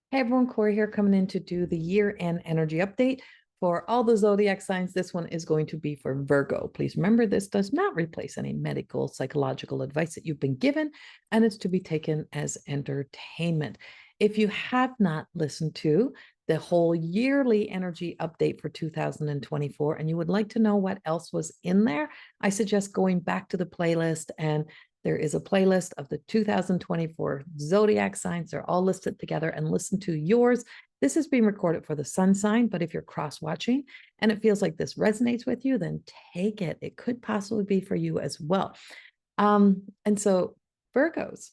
Hey everyone, Corey here coming in to do the year-end energy update for all the zodiac signs. This one is going to be for Virgo. Please remember, this does not replace any medical, psychological advice that you've been given, and it's to be taken as entertainment. If you have not listened to the whole yearly energy update for 2024 and you would like to know what else was in there, I suggest going back to the playlist, and there is a playlist of the 2024 zodiac signs. They're all listed together, and listen to yours. This is being recorded for the sun sign, but if you're cross watching and it feels like this resonates with you, then take it. It could possibly be for you as well. And so Virgos,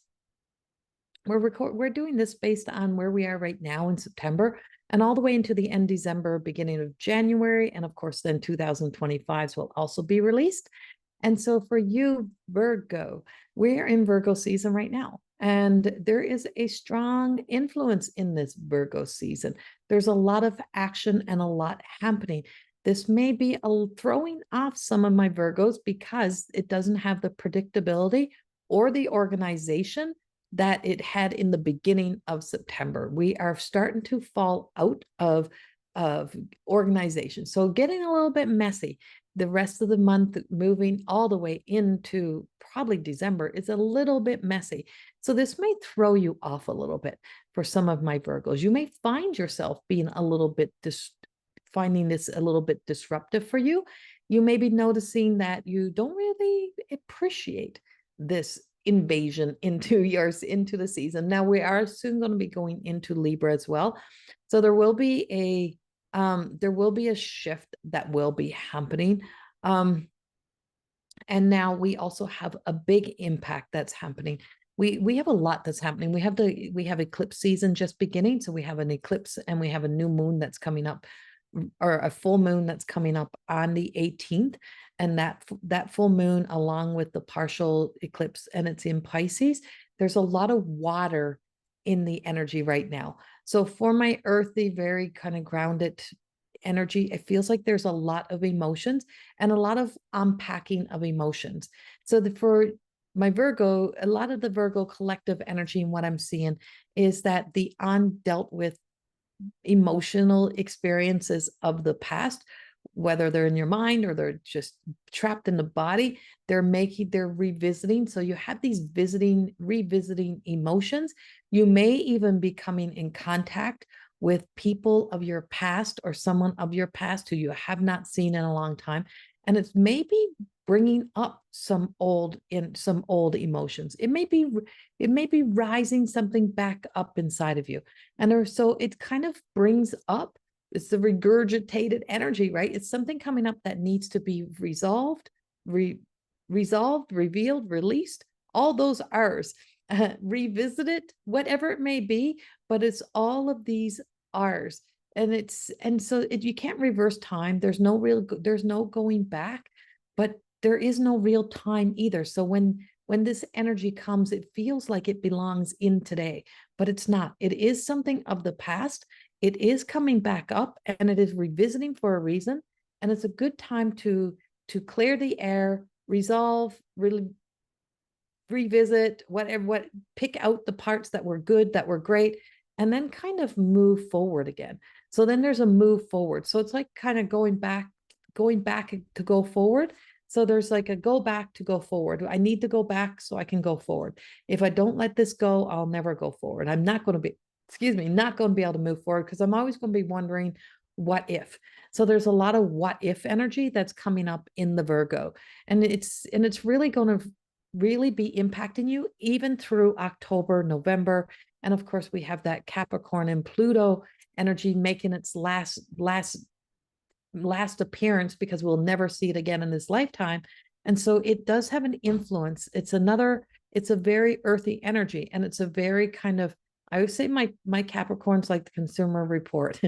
we're doing this based on where we are right now in September and all the way into the end December, beginning of January. And of course, then 2025s will also be released. And so for you, Virgo, we're in Virgo season right now. And there is a strong influence in this Virgo season. There's a lot of action and a lot happening. This may be throwing off some of my Virgos because it doesn't have the predictability or the organization that it had in the beginning of September. We are starting to fall out of organization. So getting a little bit messy. The rest of the month, moving all the way into probably December, is a little bit messy. So this may throw you off a little bit for some of my Virgos. You may find yourself being a little bit finding this a little bit disruptive for you. You may be noticing that you don't really appreciate this invasion into the season. Now we are soon going to be going into Libra as well. So there will be a shift that will be happening. And now we also have a big impact that's happening. We have a lot that's happening. We have eclipse season just beginning. So we have an eclipse and we have a new moon that's coming up, or a full moon that's coming up on the 18th. And that full moon, along with the partial eclipse, and it's in Pisces, there's a lot of water in the energy right now. So for my earthy, very kind of grounded energy, it feels like there's a lot of emotions and a lot of unpacking of emotions. So for my Virgo, a lot of the Virgo collective energy and what I'm seeing is that the undealt with emotional experiences of the past, whether they're in your mind or they're just trapped in the body, they're revisiting. So you have these revisiting emotions. You may even be coming in contact with people of your past or someone of your past who you have not seen in a long time. And it's maybe bringing up some old emotions. It may be rising something back up inside of you. And so it kind of brings up, it's the regurgitated energy, right? It's something coming up that needs to be resolved, resolved, revealed, released, all those R's, revisited, whatever it may be, but it's all of these R's. And so you can't reverse time. There's no going back, but there is no real time either. So when this energy comes, it feels like it belongs in today, but it's not. It is something of the past. It is coming back up, and it is revisiting for a reason. And it's a good time to clear the air, resolve, really revisit, pick out the parts that were good, that were great, and then kind of move forward again. So then there's a move forward. So it's like kind of going back to go forward. So there's like a go back to go forward. I need to go back so I can go forward. If I don't let this go, I'll never go forward. I'm not going to be, not going to be able to move forward because I'm always going to be wondering what if. So there's a lot of what if energy that's coming up in the Virgo. And it's really going to really be impacting you even through October, November. And of course, we have that Capricorn and Pluto energy making its last appearance, because we'll never see it again in this lifetime. And so it does have an influence. It's a very earthy energy, and it's a very kind of, I would say my Capricorn's like the Consumer Report.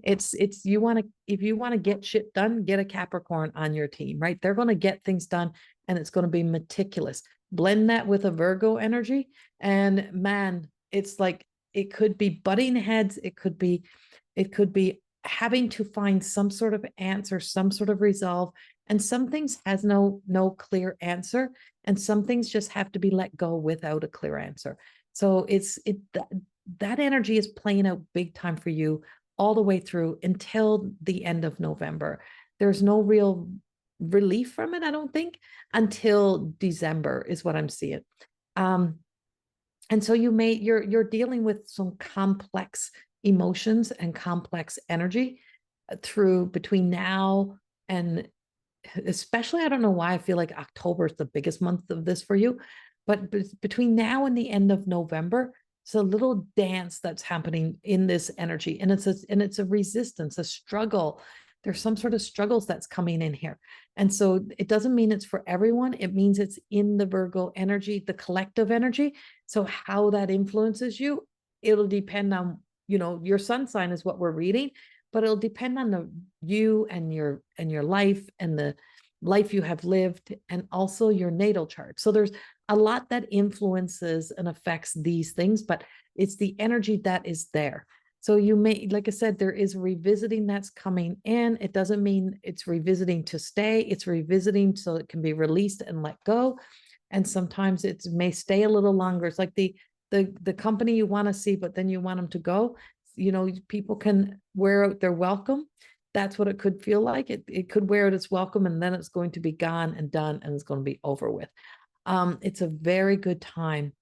It's if you want to get shit done, get a Capricorn on your team, right? They're going to get things done, and it's going to be meticulous. Blend that with a Virgo energy, and man, it's like, it could be butting heads. It could be having to find some sort of answer, some sort of resolve. And some things has no clear answer, and some things just have to be let go without a clear answer. So that energy is playing out big time for you all the way through until the end of November. There's no real relief from it, I don't think, until December is what I'm seeing. And so you're dealing with some complex emotions and complex energy through between now and, especially, I don't know why I feel like October is the biggest month of this for you, but between now and the end of November, it's a little dance that's happening in this energy, and it's a resistance, a struggle. There's some sort of struggles that's coming in here. And so it doesn't mean it's for everyone. It means it's in the Virgo energy, the collective energy. So how that influences you, it'll depend on, your sun sign is what we're reading, but it'll depend on you and your life and the life you have lived, and also your natal chart. So there's a lot that influences and affects these things, but it's the energy that is there. So you may, like I said, there is revisiting that's coming in. It doesn't mean it's revisiting to stay. It's revisiting so it can be released and let go. And sometimes it may stay a little longer. It's like the company you want to see, but then you want them to go. People can wear out their welcome. That's what it could feel like. It could wear out its welcome, and then it's going to be gone and done, and it's going to be over with. It's a very good time,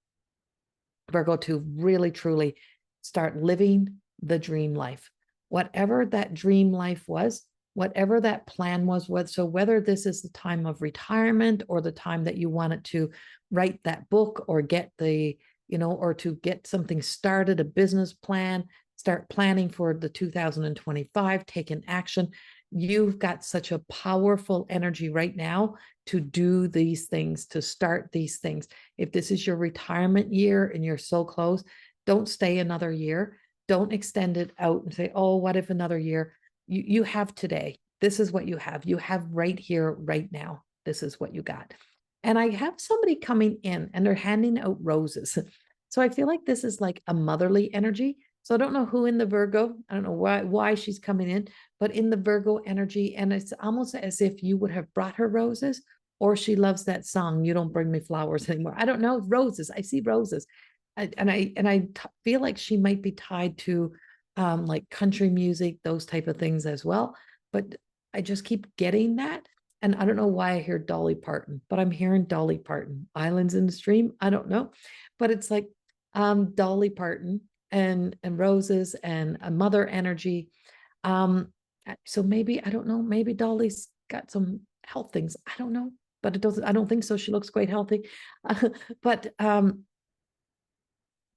Virgo, to really, truly start living the dream life. Whatever that dream life was, whatever that plan was, so whether this is the time of retirement or the time that you wanted to write that book or get or to get something started, a business plan, start planning for the 2025, taking action. You've got such a powerful energy right now to do these things, to start these things. If this is your retirement year and you're so close, don't stay another year. Don't extend it out and say, oh, what if another year? You have today. This is what you have. You have right here, right now. This is what you got. And I have somebody coming in and they're handing out roses. So I feel like this is like a motherly energy. So I don't know who in the Virgo, I don't know why she's coming in, but in the Virgo energy, and it's almost as if you would have brought her roses, or she loves that song, You Don't Bring Me Flowers Anymore. I don't know, roses. I see roses. I feel like she might be tied to like country music, those type of things as well. But I just keep getting that. And I don't know why I hear Dolly Parton, but I'm hearing Dolly Parton. Islands in the Stream. I don't know. But it's like Dolly Parton and roses and a mother energy. So maybe, I don't know, maybe Dolly's got some health things. I don't know, but I don't think so. She looks quite healthy. But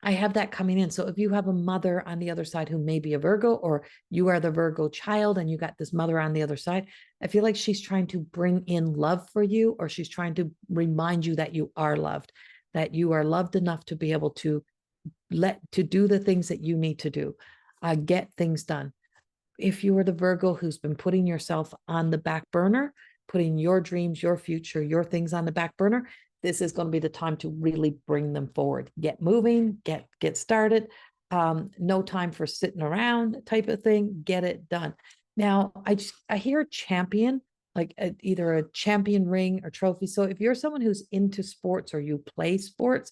I have that coming in. So if you have a mother on the other side who may be a Virgo, or you are the Virgo child and you got this mother on the other side, I feel like she's trying to bring in love for you, or she's trying to remind you that you are loved enough to be able to do the things that you need to do, get things done. If you are the Virgo who's been putting yourself on the back burner, putting your dreams, your future, your things on the back burner, this is going to be the time to really bring them forward. Get moving, get started. No time for sitting around type of thing. Get it done. Now, I hear champion, like either a champion ring or trophy. So if you're someone who's into sports or you play sports,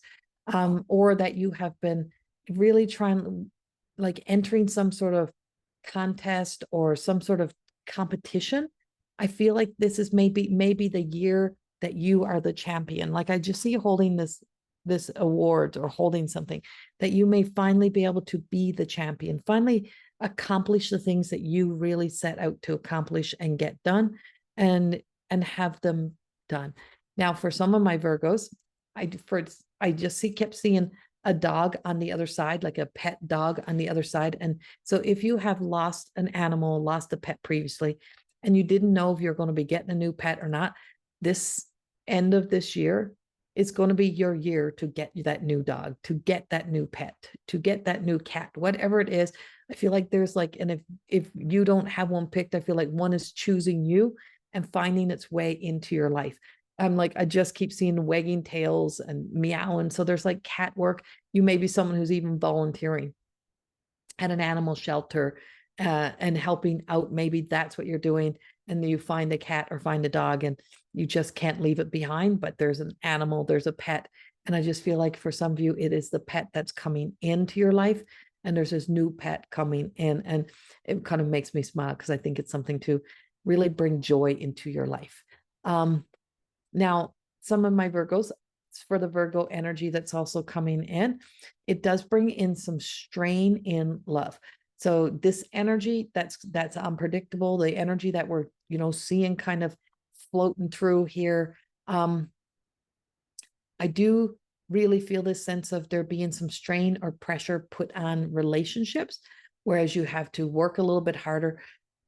or that you have been really trying, like entering some sort of contest or some sort of competition, I feel like this is maybe the year that you are the champion. Like I just see you holding this award or holding something, that you may finally be able to be the champion, finally accomplish the things that you really set out to accomplish and get done, and have them done. Now, for some of my Virgos, I just kept seeing a dog on the other side, like a pet dog on the other side. And so if you have lost an animal, lost a pet previously, and you didn't know if you're going to be getting a new pet or not, this end of this year is going to be your year to get that new dog, to get that new pet, to get that new cat, whatever it is. I feel like there's like, and if you don't have one picked, I feel like one is choosing you and finding its way into your life. I'm like, I just keep seeing wagging tails and meowing. So there's like cat work. You may be someone who's even volunteering at an animal shelter and helping out. Maybe that's what you're doing. And then you find a cat or find a dog and you just can't leave it behind, but there's an animal, there's a pet, And I just feel like for some of you, it is the pet that's coming into your life, and there's this new pet coming in, and it kind of makes me smile because I think it's something to really bring joy into your life. Now, some of my Virgos, for the Virgo energy that's also coming in, it does bring in some strain in love. So this energy that's unpredictable, the energy that we're, seeing kind of floating through here. I do really feel this sense of there being some strain or pressure put on relationships, whereas you have to work a little bit harder.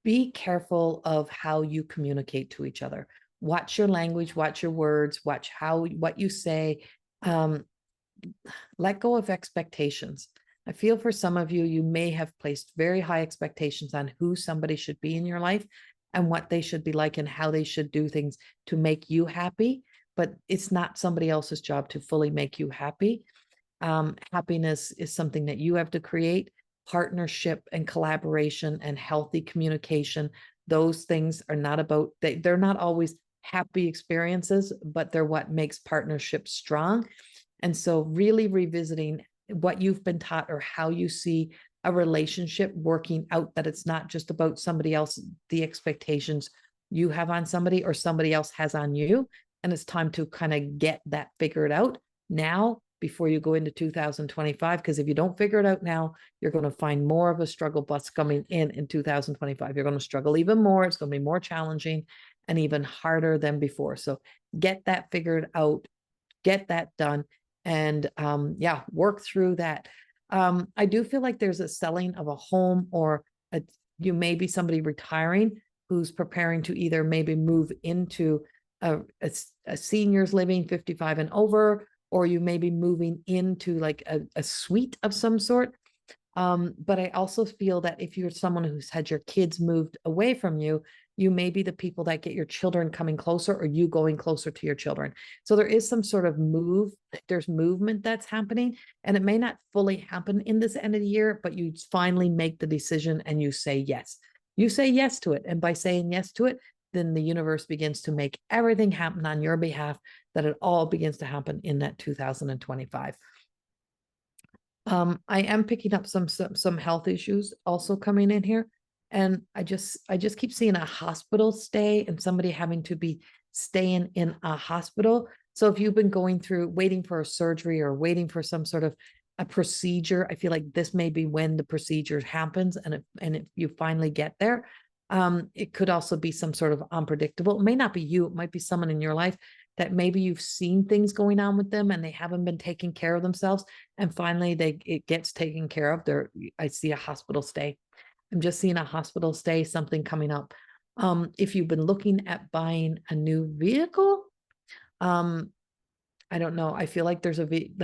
Be careful of how you communicate to each other. Watch your language, watch your words, watch what you say. Let go of expectations. I feel for some of you, you may have placed very high expectations on who somebody should be in your life and what they should be like and how they should do things to make you happy. But it's not somebody else's job to fully make you happy. Happiness is something that you have to create. Partnership and collaboration and healthy communication, those things are not about, they're not always happy experiences, but they're what makes partnerships strong. And so really revisiting what you've been taught or how you see a relationship working out, that it's not just about somebody else, the expectations you have on somebody or somebody else has on you. And it's time to kind of get that figured out now before you go into 2025. Because if you don't figure it out now, you're going to find more of a struggle bus coming in 2025. You're going to struggle even more. It's going to be more challenging and even harder than before. So get that figured out, get that done, and work through that. I do feel like there's a selling of a home, or you may be somebody retiring who's preparing to either maybe move into a seniors living 55 and over, or you may be moving into like a suite of some sort. But I also feel that if you're someone who's had your kids moved away from you, you may be the people that get your children coming closer or you going closer to your children. So there is some sort of there's movement that's happening, and it may not fully happen in this end of the year, but you finally make the decision and you say yes. You say yes to it. And by saying yes to it, then the universe begins to make everything happen on your behalf, that it all begins to happen in that 2025. I am picking up some health issues also coming in here. And I just keep seeing a hospital stay and somebody having to be staying in a hospital. So if you've been going through waiting for a surgery or waiting for some sort of a procedure, I feel like this may be when the procedure happens. And if you finally get there, it could also be some sort of unpredictable. It may not be you, it might be someone in your life that maybe you've seen things going on with them and they haven't been taking care of themselves. And finally it gets taken care of. I see a hospital stay. I'm just seeing a hospital stay, something coming up. If you've been looking at buying a new vehicle, I don't know. I feel like there's if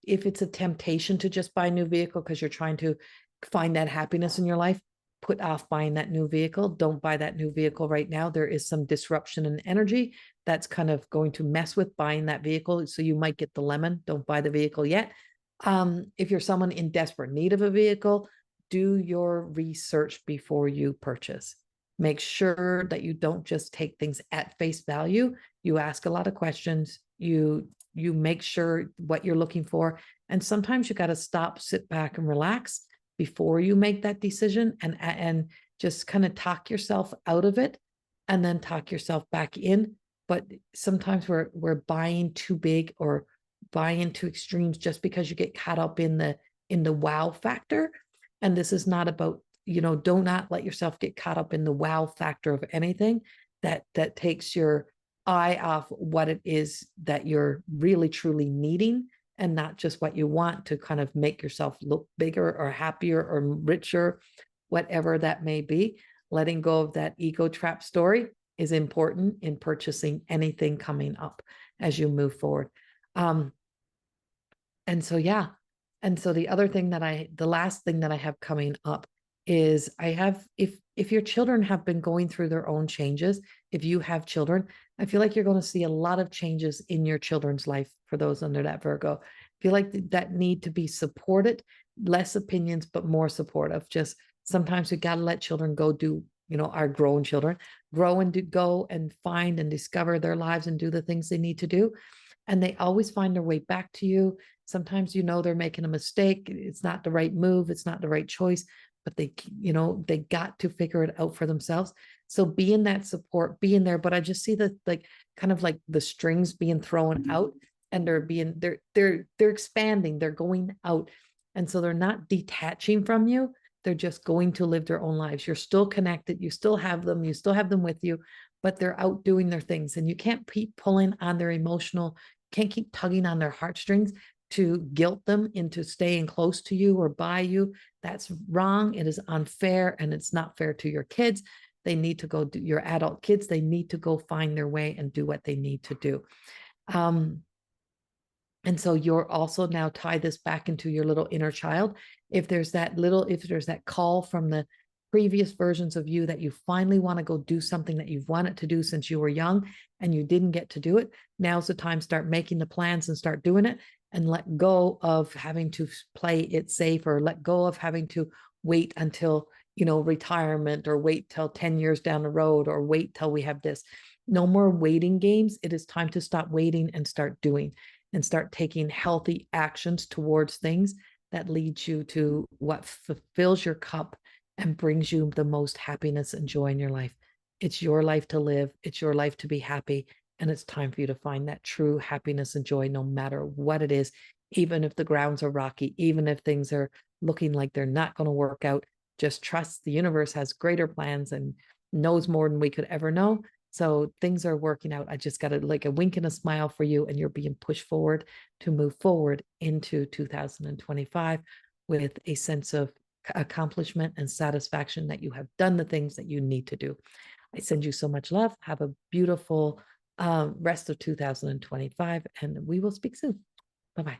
it's a temptation to just buy a new vehicle because you're trying to find that happiness in your life, put off buying that new vehicle. Don't buy that new vehicle right now. There is some disruption in energy that's kind of going to mess with buying that vehicle. So you might get the lemon. Don't buy the vehicle yet. If you're someone in desperate need of a vehicle, do your research before you purchase. Make sure that you don't just take things at face value. You ask a lot of questions. You make sure what you're looking for. And sometimes you got to stop, sit back and relax before you make that decision, and just kind of talk yourself out of it and then talk yourself back in. But sometimes we're buying too big or buying to extremes just because you get caught up in the wow factor. And this is not about, do not let yourself get caught up in the wow factor of anything that takes your eye off what it is that you're really truly needing, and not just what you want to kind of make yourself look bigger or happier or richer, whatever that may be. Letting go of that ego trap story is important in purchasing anything coming up as you move forward. And so the last thing that I have coming up is if your children have been going through their own changes, if you have children, I feel like you're going to see a lot of changes in your children's life for those under that Virgo. I feel like that need to be supported, less opinions, but more supportive. Just sometimes we got to let children go do, our grown children grow and go and find and discover their lives and do the things they need to do. and they always find their way back to you. Sometimes they're making a mistake. It's not the right move. It's not the right choice, but they got to figure it out for themselves. So being that support, being there. But I just see the kind of like the strings being thrown out, and they're expanding, they're going out. And so they're not detaching from you. They're just going to live their own lives. You're still connected. You still have them with you, but they're out doing their things. And you can't keep pulling on their emotional, can't keep tugging on their heartstrings to guilt them into staying close to you or by you. That's wrong. It is unfair, and it's not fair to your kids. They need to go do, your adult kids, they need to go find their way and do what they need to do. And so you're also now tie this back into your little inner child. If there's that call from the previous versions of you that you finally want to go do something that you've wanted to do since you were young and you didn't get to do it, now's the time, start making the plans and start doing it, and let go of having to play it safe, or let go of having to wait until, retirement, or wait till 10 years down the road, or wait till we have this. No more waiting games. It is time to stop waiting and start doing, and start taking healthy actions towards things that leads you to what fulfills your cup and brings you the most happiness and joy in your life. It's your life to live. It's your life to be happy. And it's time for you to find that true happiness and joy, no matter what it is, even if the grounds are rocky, even if things are looking like they're not going to work out. Just trust the universe has greater plans and knows more than we could ever know. So things are working out. I just got a wink and a smile for you, and you're being pushed forward to move forward into 2025 with a sense of accomplishment and satisfaction that you have done the things that you need to do. I send you so much love. Have a beautiful rest of 2025, and we will speak soon. Bye-bye.